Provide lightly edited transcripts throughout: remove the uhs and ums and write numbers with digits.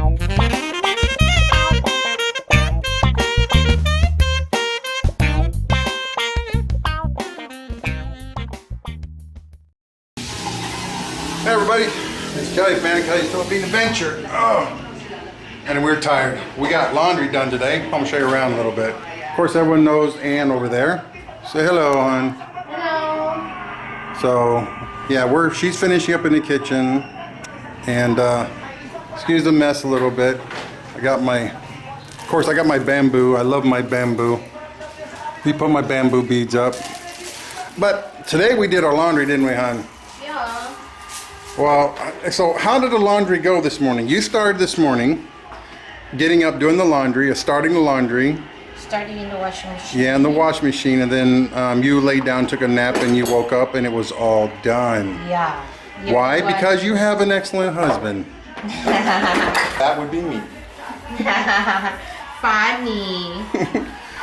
Hey everybody, it's Kelly from Kelly's Philippine Adventure. Oh, and we're tired. We got laundry done today. I'm gonna show you around a little bit. Of course, everyone knows Ann over there. Say hello, Ann. Hello. So, yeah, she's finishing up in the kitchen, and excuse the mess a little bit. I got my bamboo. I love my bamboo. We put my bamboo beads up. But today we did our laundry, didn't we, hon? Yeah. Well, so how did the laundry go this morning? You started this morning, getting up, doing the laundry, starting the laundry. Starting in the washing machine. Yeah, in the washing machine, and then you laid down, took a nap, and you woke up, and it was all done. Yeah. Why? Because you have an excellent husband. That would be me. Funny.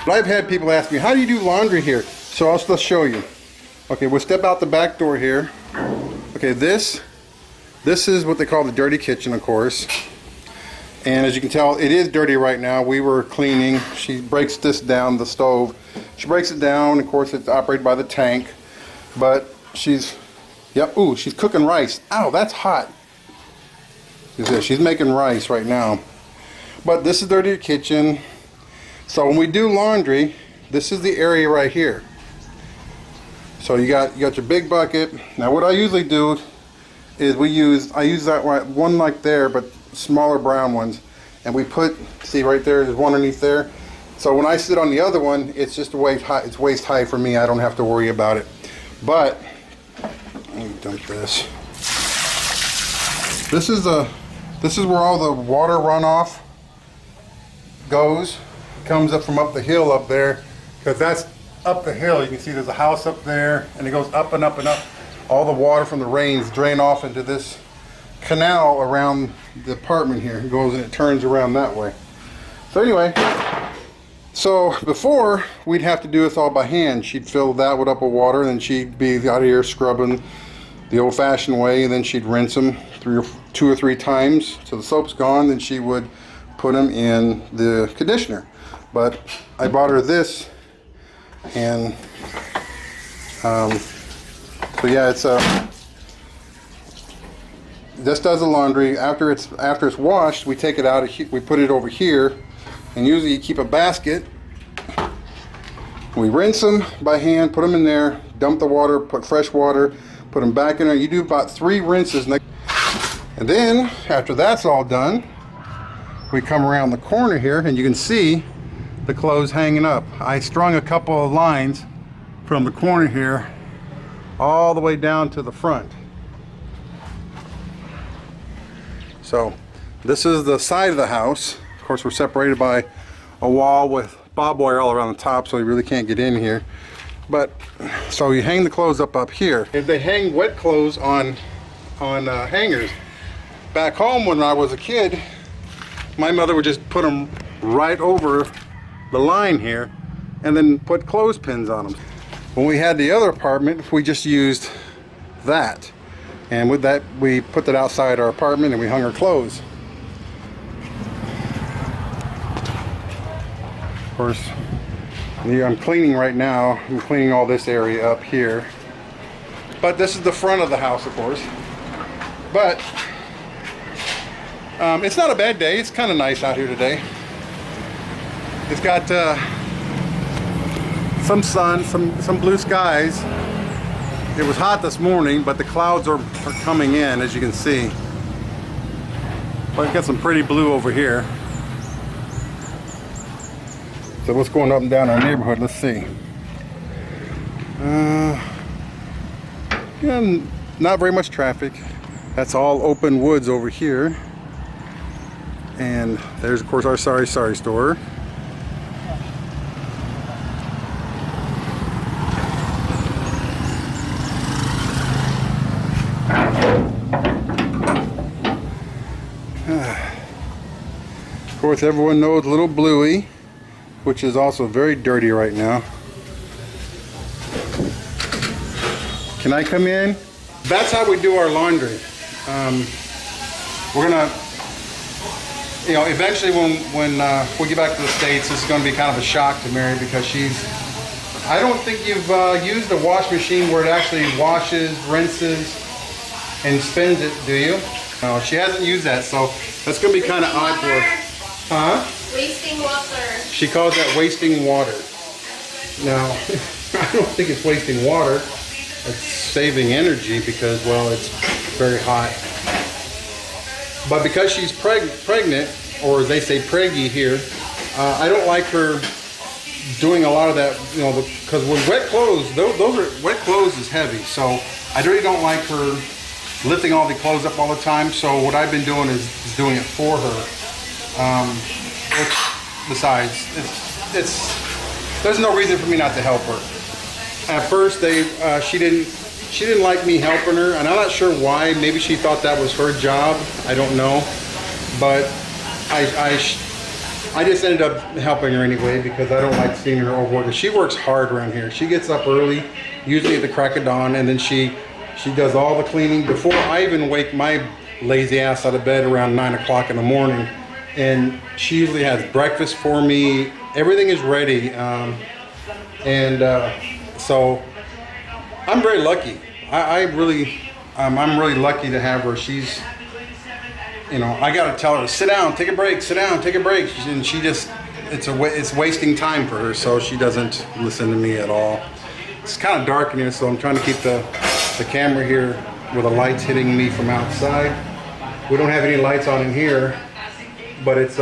But I've had people ask me, how do you do laundry here? So I'll show you. Okay, we'll step out the back door here. Okay, this is what they call the dirty kitchen, of course. And as you can tell, it is dirty right now. We were cleaning. She breaks this down, the stove. She breaks it down. Of course, it's operated by the tank. But she's cooking rice. Ow, that's hot. She's making rice right now. But this is dirty kitchen. So when we do laundry, this is the area right here. So you got your big bucket. Now what I usually do is I use that one like there, but smaller brown ones, and we put, see right there's one underneath there. So when I sit on the other one, it's just waist high. It's waist high for me. I don't have to worry about it. But let me dump this. This is where all the water runoff goes. Comes up from up the hill up there, because that's up the hill. You can see there's a house up there, and it goes up and up and up. All the water from the rains drain off into this canal around the apartment here. It goes and it turns around that way. So anyway, so before we'd have to do this all by hand. She'd fill that with up with water, and then she'd be out here scrubbing the old-fashioned way, and then she'd rinse them two or three times till the soap's gone. Then she would put them in the conditioner. But I bought her this, and so yeah, it's this does the laundry. After it's washed, we take it out. We put it over here, and usually you keep a basket. We rinse them by hand, put them in there, dump the water, put fresh water, put them back in there. You do about 3 rinses, and then after that's all done, we come around the corner here, and you can see the clothes hanging up. I strung a couple of lines from the corner here all the way down to the front. So this is the side of the house. Of course, we're separated by a wall with barbed wire all around the top, so you really can't get in here. But so you hang the clothes up here. If they hang wet clothes on hangers. Back home when I was a kid, my mother would just put them right over the line here and then put clothespins on them. When we had the other apartment, we just used that, and with that we put that outside our apartment and we hung our clothes. Of course, I'm cleaning right now. I'm cleaning all this area up here, but this is the front of the house, of course. But it's not a bad day. It's kind of nice out here today. It's got some sun, some blue skies. It was hot this morning, but the clouds are coming in, as you can see. But we've got some pretty blue over here. So what's going up and down our neighborhood? Let's see. Yeah, not very much traffic. That's all open woods over here. And there's, of course, our Sorry store. Of course, everyone knows Little Bluey, which is also very dirty right now. Can I come in? That's how we do our laundry. We're gonna you know, eventually when we get back to the States, this is going to be kind of a shock to Mary because I don't think you've used a wash machine where it actually washes, rinses, and spins it, do you? No, she hasn't used that, so that's going to be kind of odd for her. Huh? Wasting water. She calls that wasting water. Now, I don't think it's wasting water. It's saving energy because, well, it's very hot. But because she's pregnant, or they say preggy here, I don't like her doing a lot of that, you know, because with wet clothes, wet clothes is heavy. So I really don't like her lifting all the clothes up all the time. So what I've been doing is doing it for her. Which, besides, there's no reason for me not to help her. At first, she didn't like me helping her, and I'm not sure why. Maybe she thought that was her job. I don't know, but I just ended up helping her anyway because I don't like seeing her overworked. She works hard around here. She gets up early, usually at the crack of dawn, and then she does all the cleaning before I even wake my lazy ass out of bed around 9 o'clock in the morning. And she usually has breakfast for me. Everything is ready, so I'm very lucky. I'm really lucky to have her. She's, you know, I gotta tell her, sit down, take a break, sit down, take a break, and she just, it's wasting time for her, so she doesn't listen to me at all. It's kind of dark in here, so I'm trying to keep the camera here with the lights hitting me from outside. We don't have any lights on in here, but it's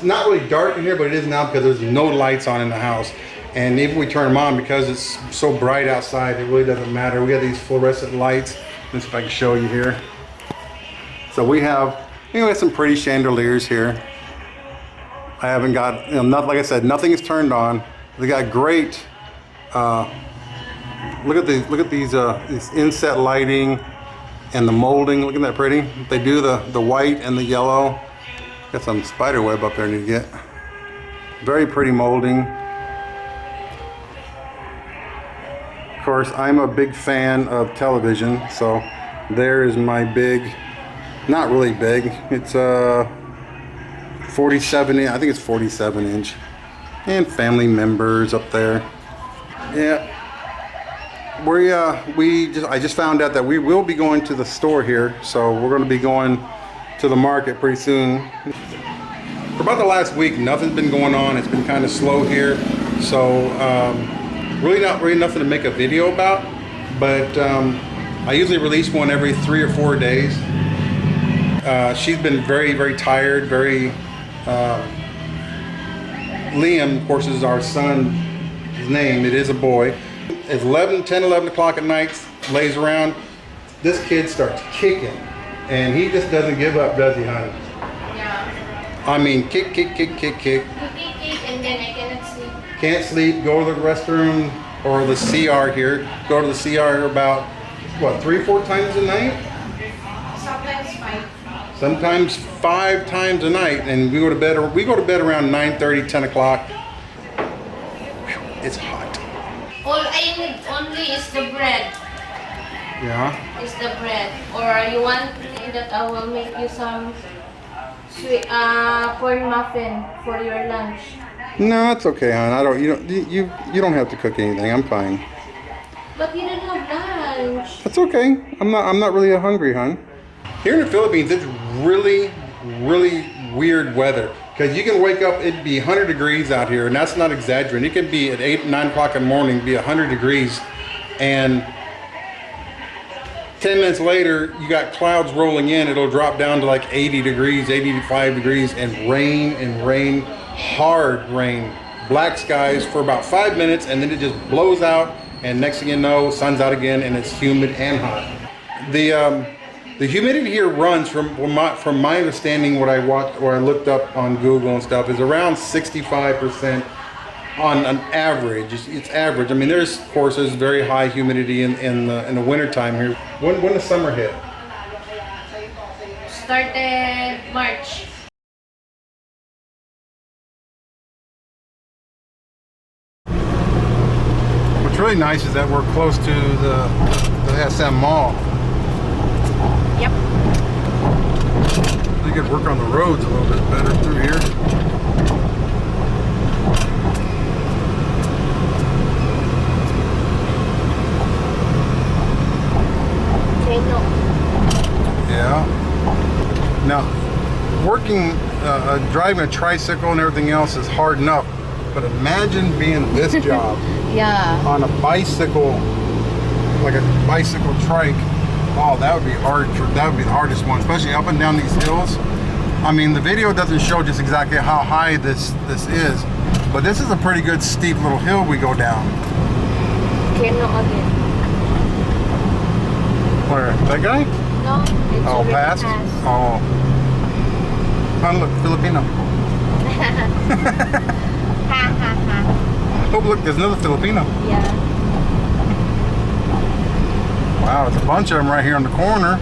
not really dark in here, but it is now because there's no lights on in the house. And even we turn them on because it's so bright outside, it really doesn't matter. We got these fluorescent lights. Let's see if I can show you here. So we have, you know, we have some pretty chandeliers here. I haven't got, you know, not, like I said, nothing is turned on. They got great. Look at these inset lighting and the molding. Look at that pretty. They do the white and the yellow. Got some spider web up there to get. Very pretty molding. Of course, I'm a big fan of television, so there is my big, not really big, it's 47, I think it's 47 inch. And family members up there. Yeah. I just found out that we will be going to the store here, so we're going to be going to the market pretty soon. For about the last week, nothing's been going on. It's been kind of slow here, so really nothing to make a video about. But I usually release one every 3 or 4 days. She's been very, very tired. Liam, of course, is our son's name. It is a boy. It's 10, 11 o'clock at night, lays around. This kid starts kicking, and he just doesn't give up, does he, honey? Yeah. I mean, kick. Kick, and then I cannot sleep. Can't sleep, go to the restroom, or the CR here. Go to the CR about, what, 3 or 4 times a night? Sometimes 5. Sometimes 5 times a night, and we go to bed around 9:30, 10 o'clock. It's hot. All I need only is the bread. Yeah. Is the bread. Or you want that I will make you some sweet corn muffin for your lunch. No, it's okay, hon. You don't have to cook anything. I'm fine. But you don't have lunch. That's okay. I'm not really hungry, hon. Here in the Philippines, it's really, really weird weather. Because you can wake up, it'd be 100 degrees out here, and that's not exaggerating. It can be at 8, 9 o'clock in the morning, be 100 degrees, and 10 minutes later, you got clouds rolling in. It'll drop down to like 80 degrees, 85 degrees, and rain, hard rain. Black skies for about 5 minutes, and then it just blows out, and next thing you know, sun's out again, and it's humid and hot. The humidity here runs, from my understanding, what I watched or I looked up on Google and stuff, is around 65% on an average. It's average. I mean, there's, of course, there's very high humidity in the winter time here. When the summer hit? Started March. What's really nice is that we're close to the SM Mall. Yep. You could work on the roads a little bit better through here. Yeah. Now, driving a tricycle and everything else is hard enough, but imagine being this job Yeah. on a bicycle, like a bicycle trike. Oh, that would be hard. That would be the hardest one, especially up and down these hills. I mean, the video doesn't show just exactly how high this is, but this is a pretty good steep little hill we go down. Again. Where? That guy? No, it's Oh, already past? passed. Oh. Oh, look, Filipino. Oh, look, there's another Filipino. Yeah. Wow, there's a bunch of them right here on the corner.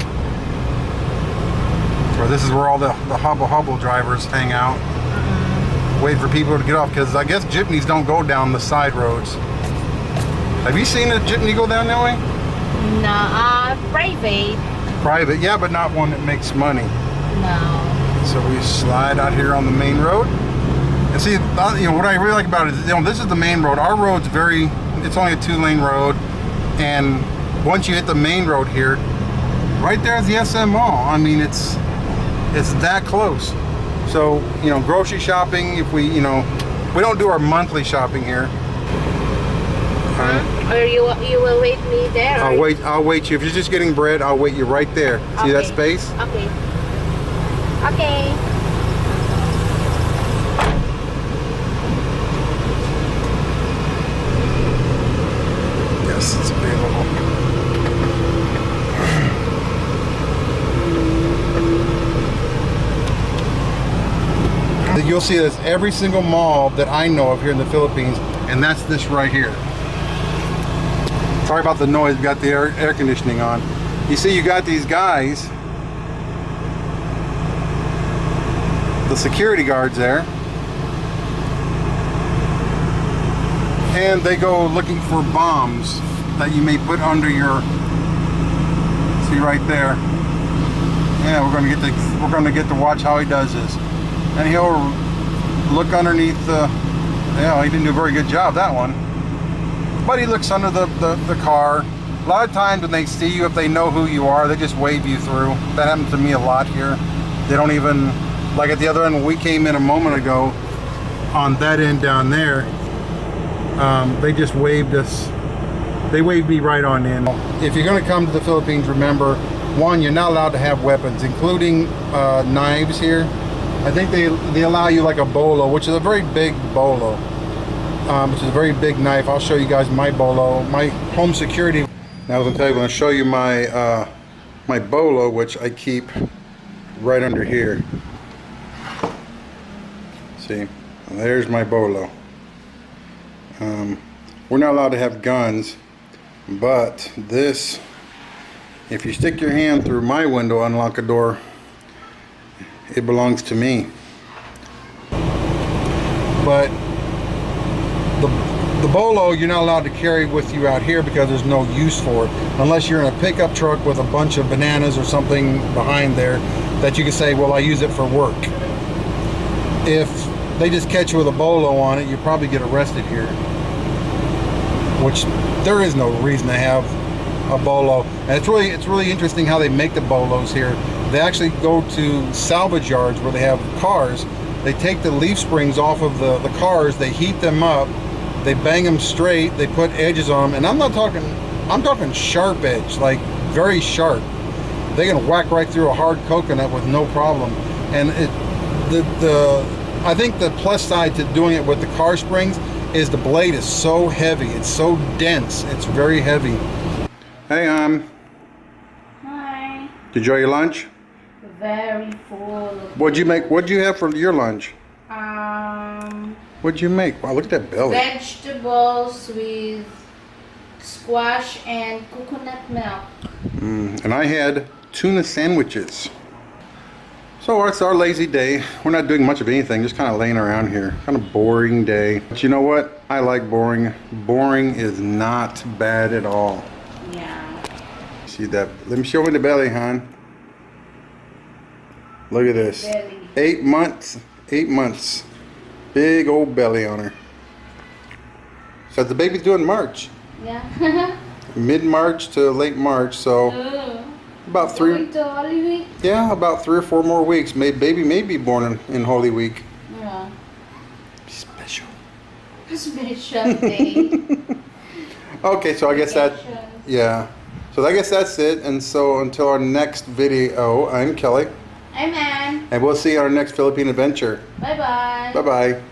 So this is where all the hubble drivers hang out. Wait for people to get off, because I guess jeepneys don't go down the side roads. Have you seen a jeepney go down that way? No, private. Private, yeah, but not one that makes money. No. So we slide out here on the main road. And see, what I really like about it is, this is the main road. Our road's it's only a 2-lane road. And once you hit the main road here, right there's the SM Mall. I mean, it's that close. So, grocery shopping, if we don't do our monthly shopping here. Or you will wait me there? I'll wait you. If you're just getting bread, I'll wait you right there. See that space? Okay. Okay. Yes, it's available. You'll see this every single mall that I know of here in the Philippines, and that's this right here. Sorry about the noise, we got the air conditioning on. You see, you got these guys, the security guards there, and they go looking for bombs that you may put under your, see right there. Yeah, we're gonna get to watch how he does this. And he'll look underneath the, he didn't do a very good job, that one. But he looks under the car. A lot of times when they see you, if they know who you are, they just wave you through. That happens to me a lot here. They don't even, like at the other end when we came in a moment ago, on that end down there, they just waved us. They waved me right on in. If you're gonna come to the Philippines, remember, one, you're not allowed to have weapons, including knives here. I think they allow you like a bolo, which is a very big bolo, which is a very big knife. I'll show you guys my bolo, my home security. Now I was going to show you my my bolo, which I keep right under here. See, there's my bolo. We're not allowed to have guns, but this, if you stick your hand through my window, unlock a door, it belongs to me. But the bolo you're not allowed to carry with you out here because there's no use for it, unless you're in a pickup truck with a bunch of bananas or something behind there that you can say, well, I use it for work. If they just catch you with a bolo on it, you probably get arrested here, which there is no reason to have a bolo. And it's really interesting how they make the bolos here. They actually go to salvage yards where they have cars. They take the leaf springs off of the cars, they heat them up, they bang them straight, they put edges on them, and I'm talking sharp edge, like very sharp. They can whack right through a hard coconut with no problem. And I think the plus side to doing it with the car springs is the blade is so heavy, it's so dense, it's very heavy. Hey, Hi. did you enjoy your lunch? Very full. What'd you make? What'd you have for your lunch? What'd you make? Wow, look at that belly. Vegetables with squash and coconut milk. And I had tuna sandwiches. So it's our lazy day. We're not doing much of anything, just kind of laying around here. Kind of boring day. But you know what? I like boring. Boring is not bad at all. Yeah. See that? Let me show me the belly, hon. Look at this. Belly. 8 months. 8 months. Big old belly on her. So the baby's due in March. Yeah. Mid-March to late March, so about Going to Holy Week. yeah, about 3 or 4 more weeks. Baby may be born in Holy Week. Yeah. Special. Special day. Okay, so I guess that, Vacation. yeah. So I guess that's it. And so until our next video, I'm Kelly. I'm Ann. And we'll see you on our next Philippine adventure. Bye bye. Bye-bye.